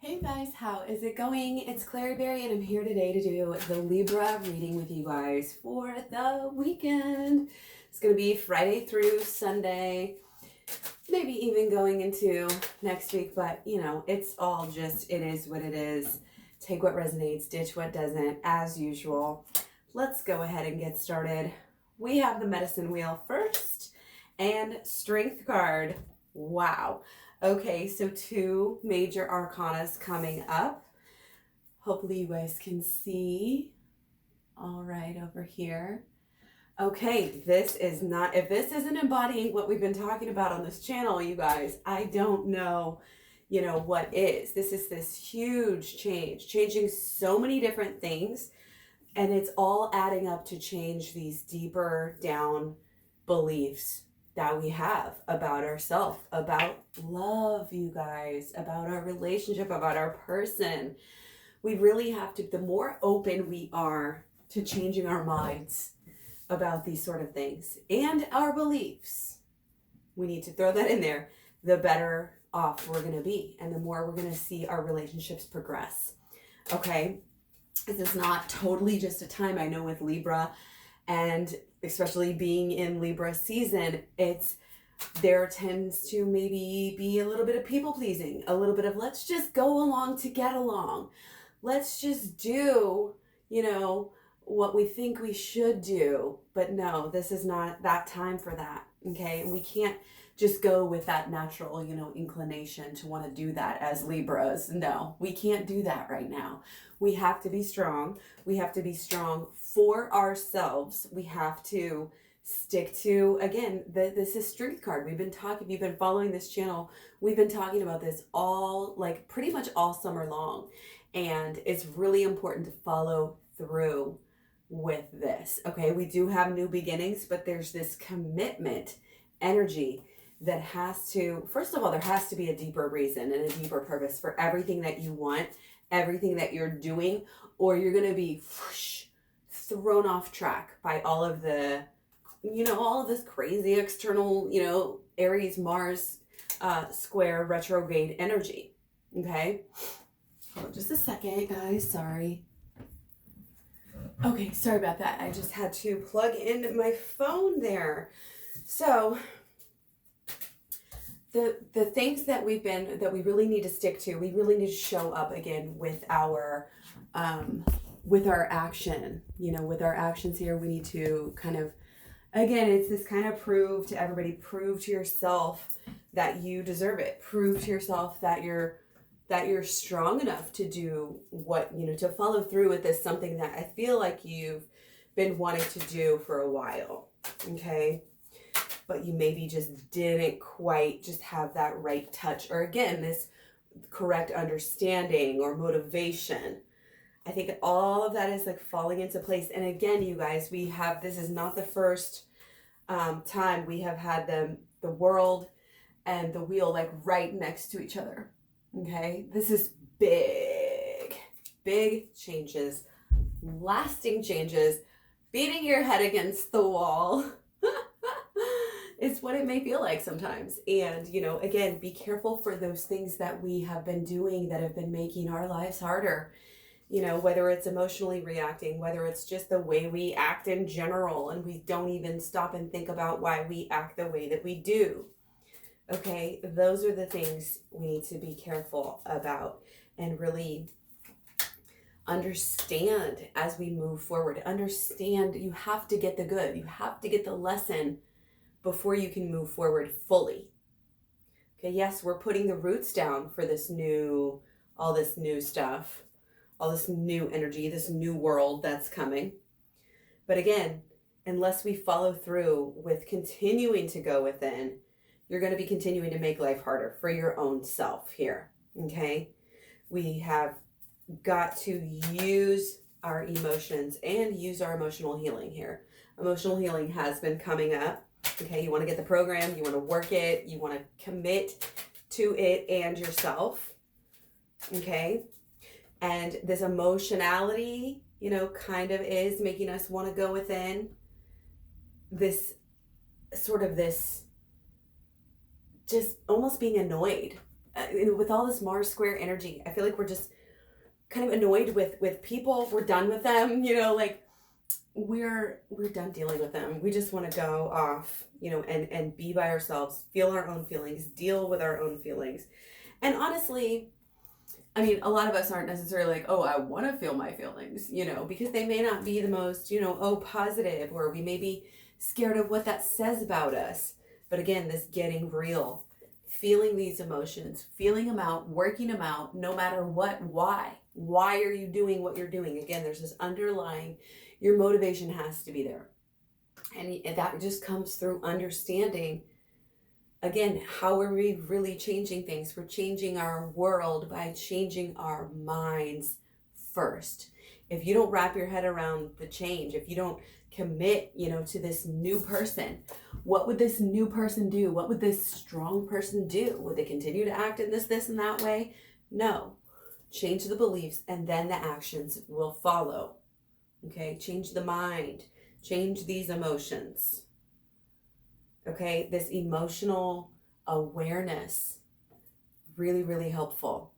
Hey guys, how is it going? It's KlaireeBerry and I'm here today to do the Libra reading with you guys for the weekend. It's going to be Friday through Sunday, maybe even going into next week, but you know, it's all just, it is what it is. Take what resonates, ditch what doesn't, as usual. Let's go ahead and get started. We have the medicine wheel first and strength card. Wow. Okay, so two major arcanas coming up. Hopefully you guys can see. All right, over here. Okay, this is not, if this isn't embodying what we've been talking about on this channel, you guys, I don't know, what is. This is this huge change, changing so many different things, and it's all adding up to change these deeper down beliefs that we have about ourselves, about love, you guys, about our relationship, about our person. We really have to, the more open we are to changing our minds about these sort of things and our beliefs, we need to throw that in there, the better off we're going to be and the more we're going to see our relationships progress. Okay, this is not totally just a time, I know with Libra, and especially being in Libra season, there tends to maybe be a little bit of people pleasing, a little bit of let's just go along to get along. Let's just do, what we think we should do. But no, this is not that time for that. Okay. And we can't just go with that natural, inclination to want to do that as Libras. No, we can't do that right now. We have to be strong. We have to be strong for ourselves. We have to stick to, again, this is strength card. We've been talking, if you've been following this channel, we've been talking about this pretty much all summer long. And it's really important to follow through with this. Okay, we do have new beginnings, but there's this commitment energy that has to, first of all, there has to be a deeper reason and a deeper purpose for everything that you want, everything that you're doing, or you're going to be thrown off track by all of the, all of this crazy external, Aries, Mars, square retrograde energy. Okay. Hold on just a second, guys. Sorry. Okay, sorry about that. I just had to plug in my phone there. So the things that we really need to stick to, we really need to show up again with our action, with our actions here. We need to kind of, again, it's this kind of prove to everybody, prove to yourself that you deserve it. Prove to yourself that you're strong enough to do what, to follow through with this, something that I feel like you've been wanting to do for a while. Okay. But you maybe just didn't quite just have that right touch, or again, this correct understanding or motivation. I think all of that is like falling into place. And again, you guys, this is not the first time we have had the world and the wheel like right next to each other. Okay, this is big changes, lasting changes, beating your head against the wall. It's what it may feel like sometimes. And, again, be careful for those things that we have been doing that have been making our lives harder. Whether it's emotionally reacting, whether it's just the way we act in general, and we don't even stop and think about why we act the way that we do. Okay, those are the things we need to be careful about and really understand as we move forward. Understand you have to get the good. You have to get the lesson before you can move forward fully. Okay, yes, we're putting the roots down for all this new stuff, all this new energy, this new world that's coming. But again, unless we follow through with continuing to go within, you're going to be continuing to make life harder for your own self here. Okay, we have got to use our emotions and use our emotional healing here. Emotional healing has been coming up. Okay, you want to get the program, you want to work it, you want to commit to it and yourself. Okay, and this emotionality, kind of is making us want to go within this sort of this just almost being annoyed with all this Mars square energy, I feel like we're just kind of annoyed with people. We're done with them, like we're done dealing with them. We just want to go off, and be by ourselves, feel our own feelings, deal with our own feelings. And honestly, I mean, a lot of us aren't necessarily like, oh, I want to feel my feelings, because they may not be the most, positive, or we may be scared of what that says about us. But again, this getting real, feeling these emotions, feeling them out, working them out, no matter what. Why are you doing what you're doing? Again, there's this underlying, your motivation has to be there. And that just comes through understanding, again, how are we really changing things? We're changing our world by changing our minds first. If you don't wrap your head around the change, if you don't commit, to this new person, what would this new person do? What would this strong person do? Would they continue to act in this, and that way? No. Change the beliefs, and then the actions will follow. Okay? Change the mind. Change these emotions. Okay? This emotional awareness, really, really helpful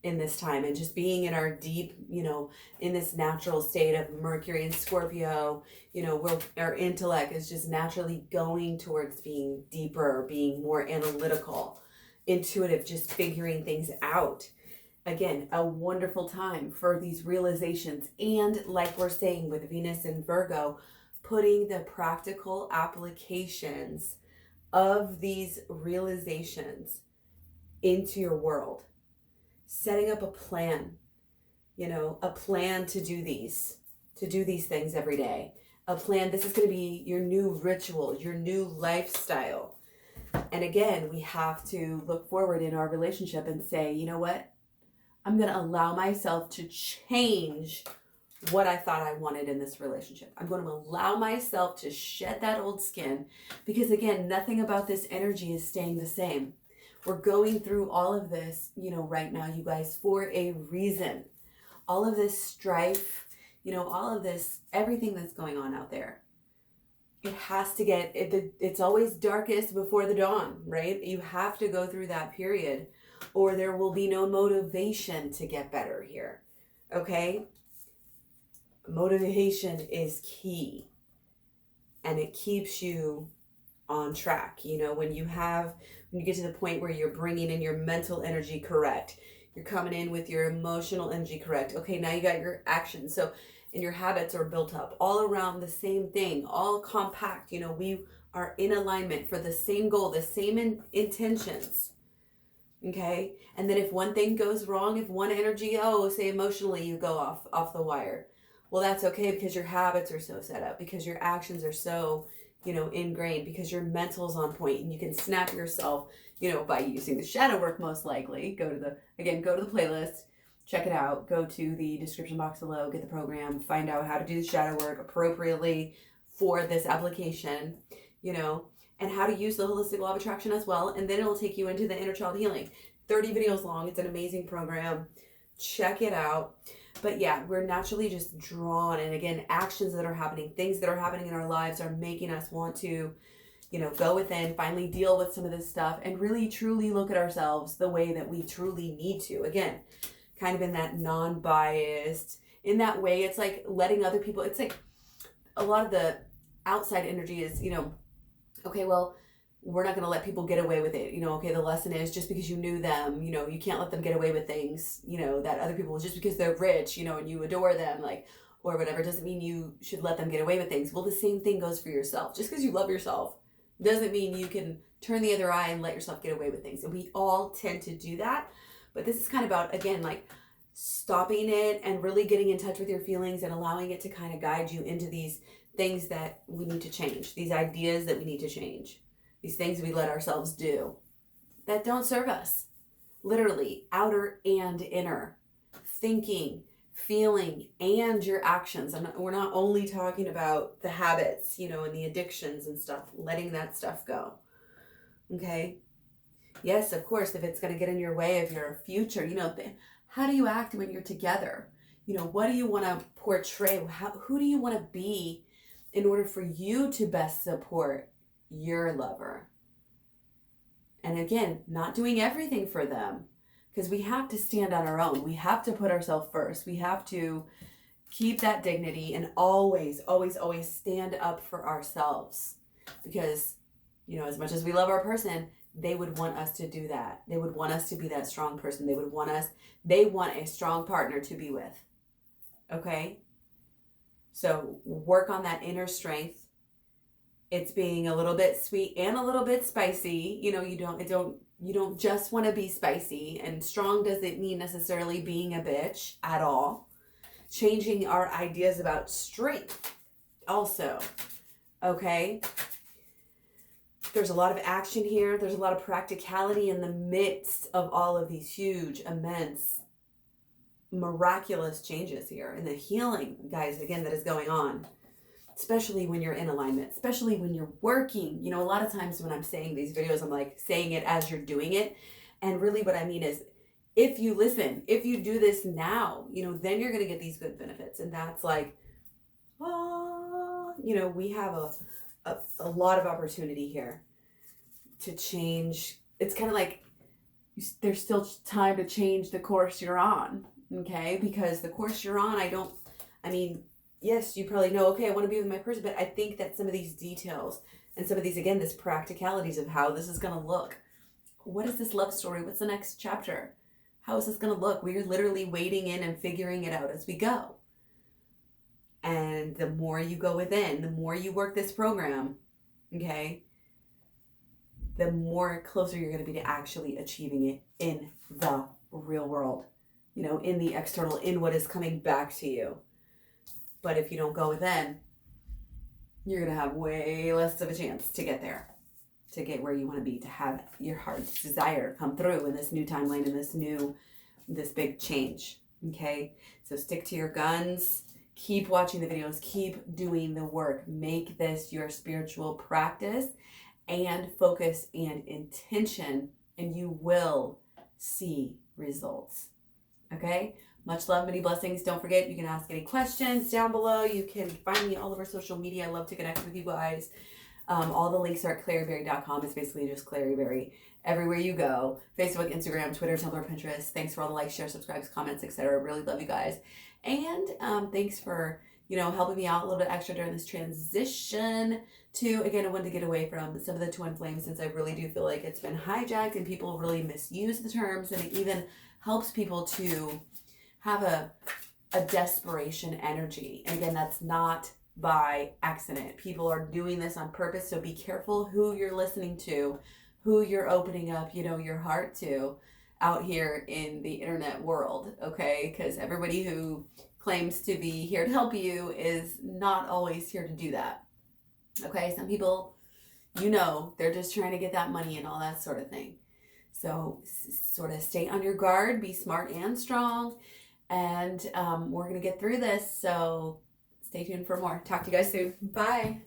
in this time. And just being in our deep, in this natural state of Mercury and Scorpio, where our intellect is just naturally going towards being deeper, being more analytical, intuitive, just figuring things out. Again, a wonderful time for these realizations. And like we're saying with Venus and Virgo, putting the practical applications of these realizations into your world. Setting up a plan, a plan to do these things every day. A plan, this is going to be your new ritual, your new lifestyle. And again, we have to look forward in our relationship and say, you know what? I'm going to allow myself to change what I thought I wanted in this relationship. I'm going to allow myself to shed that old skin, because again, nothing about this energy is staying the same. We're going through all of this, right now, you guys, for a reason. All of this strife, all of this, everything that's going on out there. It has to it's always darkest before the dawn, right? You have to go through that period, or there will be no motivation to get better here. Okay? Motivation is key, and it keeps you on track. When you get to the point where you're bringing in your mental energy correct, you're coming in with your emotional energy correct. Okay, now you got your actions. So, and your habits are built up all around the same thing, all compact. We are in alignment for the same goal, the same intentions. Okay, and then if one thing goes wrong, if one energy, say emotionally, you go off the wire. Well, that's okay, because your habits are so set up, because your actions are so ingrained, because your mental's on point, and you can snap yourself, by using the shadow work, most likely. Go to the playlist, check it out, go to the description box below, get the program, find out how to do the shadow work appropriately for this application, and how to use the holistic law of attraction as well. And then it'll take you into the inner child healing. 30 videos long. It's an amazing program. Check it out. But yeah, we're naturally just drawn. And again, actions that are happening, things that are happening in our lives are making us want to, go within, finally deal with some of this stuff, and really truly look at ourselves the way that we truly need to. Again, kind of in that non-biased, in that way, it's like letting other people, it's like a lot of the outside energy is, okay, well, we're not going to let people get away with it. Okay, the lesson is, just because you knew them, you can't let them get away with things, that other people, just because they're rich, and you adore them, or whatever, doesn't mean you should let them get away with things. Well, the same thing goes for yourself. Just because you love yourself doesn't mean you can turn the other eye and let yourself get away with things. And we all tend to do that. But this is kind of about, again, stopping it and really getting in touch with your feelings and allowing it to kind of guide you into these things that we need to change, these ideas that we need to change. These things we let ourselves do that don't serve us. Literally, outer and inner. Thinking, feeling, and your actions. We're not only talking about the habits, and the addictions and stuff, letting that stuff go. Okay? Yes, of course, if it's going to get in your way of your future, how do you act when you're together? What do you want to portray? Who do you want to be in order for you to best support your lover And again, not doing everything for them, because we have to stand on our own. We have to put ourselves first. We have to keep that dignity and always, always, always stand up for ourselves. Because, you know, as much as we love our person, they would want us to do that. They would want us to be that strong person. They want a strong partner to be with. Okay? So work on that inner strength. It's being a little bit sweet and a little bit spicy. You know, you don't just want to be spicy, and strong doesn't mean necessarily being a bitch at all. Changing our ideas about strength also. Okay? There's a lot of action here. There's a lot of practicality in the midst of all of these huge, immense, miraculous changes here, and the healing, guys, again, that is going on, especially when you're in alignment, especially when you're working. You know, a lot of times when I'm saying these videos, I'm like saying it as you're doing it. And really what I mean is, if you listen, if you do this now, you know, then you're going to get these good benefits. And that's like, you know, we have a lot of opportunity here to change. It's kind of like there's still time to change the course you're on, okay? Because the course you're on, yes, you probably know, okay, I want to be with my person, but I think that some of these details and some of these, again, this practicalities of how this is going to look. What is this love story? What's the next chapter? How is this going to look? We are literally wading in and figuring it out as we go. And the more you go within, the more you work this program, okay, the more closer you're going to be to actually achieving it in the real world, you know, in the external, in what is coming back to you. But if you don't go within, you're going to have way less of a chance to get there, to get where you want to be, to have your heart's desire come through in this new timeline, in this big change. Okay. So stick to your guns, keep watching the videos, keep doing the work, make this your spiritual practice and focus and intention, and you will see results. Okay. Much love, many blessings. Don't forget, you can ask any questions down below. You can find me all over social media. I love to connect with you guys. All the links are at KlaireeBerry.com. It's basically just KlaireeBerry everywhere you go. Facebook, Instagram, Twitter, Tumblr, Pinterest. Thanks for all the likes, shares, subscribes, comments, etc. Really love you guys. And thanks for, you know, helping me out a little bit extra during this transition to, again, I wanted to get away from some of the twin flames, since I really do feel like it's been hijacked and people really misuse the terms, and it even helps people to have a desperation energy. And again, that's not by accident. People are doing this on purpose. So be careful who you're listening to, who you're opening up, you know, your heart to out here in the internet world. Okay. Because everybody who claims to be here to help you is not always here to do that. Okay. Some people, you know, they're just trying to get that money and all that sort of thing. So sort of stay on your guard, be smart and strong. And we're going to get through this. So stay tuned for more. Talk to you guys soon. Bye.